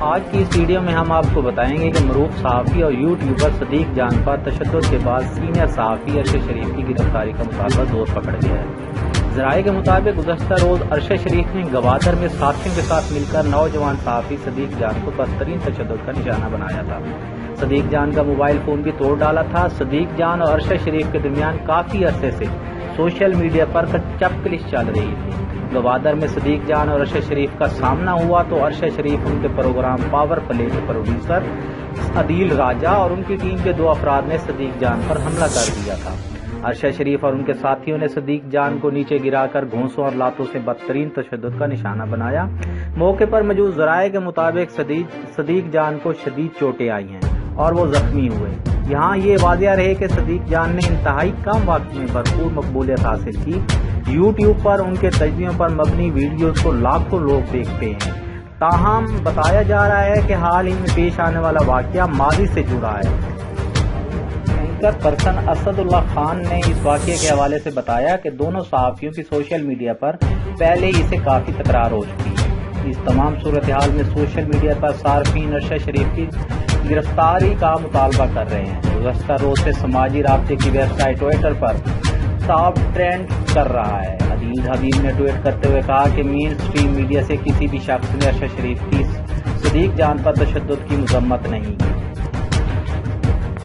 آج کی اس ویڈیو میں ہم آپ کو بتائیں گے کہ معروف صحافی اور یوٹیوبر صدیق جان پر تشدد کے بعد سینئر صحافی ارشد شریف کی گرفتاری کا مطالبہ زور پکڑ گیا ہے۔ ذرائع کے مطابق گزشتہ روز ارشد شریف نے گوادر میں ساتھیوں کے ساتھ مل کر نوجوان صحافی صدیق جان کو بدترین تشدد کا نشانہ بنایا تھا۔ صدیق جان کا موبائل فون بھی توڑ ڈالا تھا۔ صدیق جان اور ارشد شریف کے درمیان کافی عرصے سے سوشل میڈیا پر چپکلش چل رہی تھی۔ گوادر میں صدیق جان اور ارشد شریف کا سامنا ہوا تو ارشد شریف ان کے پروگرام پاور پلے کے پروڈیوسر عدیل راجہ اور ان کی ٹیم کے 2 افراد نے صدیق جان پر حملہ کر دیا تھا۔ ارشد شریف اور ان کے ساتھیوں نے صدیق جان کو نیچے گرا کر گھونسوں اور لاتوں سے بدترین تشدد کا نشانہ بنایا۔ موقع پر موجود ذرائع کے مطابق صدیق جان کو شدید چوٹیں آئی ہیں اور وہ زخمی ہوئے۔ یہاں یہ واضح رہے کہ صدیق جان نے انتہائی کم وقت میں بھرپور مقبولیت حاصل کی۔ یوٹیوب پر ان کے تجزیوں پر مبنی ویڈیوز کو لاکھوں لوگ دیکھتے ہیں۔ تاہم بتایا جا رہا ہے کہ حال ہی میں پیش آنے والا واقعہ ماضی سے جڑا ہے۔ اینکر پرسن اسد اللہ خان نے اس واقعے کے حوالے سے بتایا کہ دونوں صحافیوں کی سوشل میڈیا پر پہلے ہی سے کافی تکرار ہو چکی ہے۔ اس تمام صورتحال میں سوشل میڈیا پر صارفین ارشد شریف کی گرفتاری کا مطالبہ کر رہے ہیں۔ گزشتہ روز سے سماجی رابطے کی ویب سائٹ ٹویٹر پر ٹاپ ٹرینڈ کر رہا ہے۔ عدیل حبیب نے ٹویٹ کرتے ہوئے کہا کہ مین اسٹریم میڈیا سے کسی بھی شخص نے ارشد شریف کی صدیق جان پر تشدد کی مذمت نہیں کی۔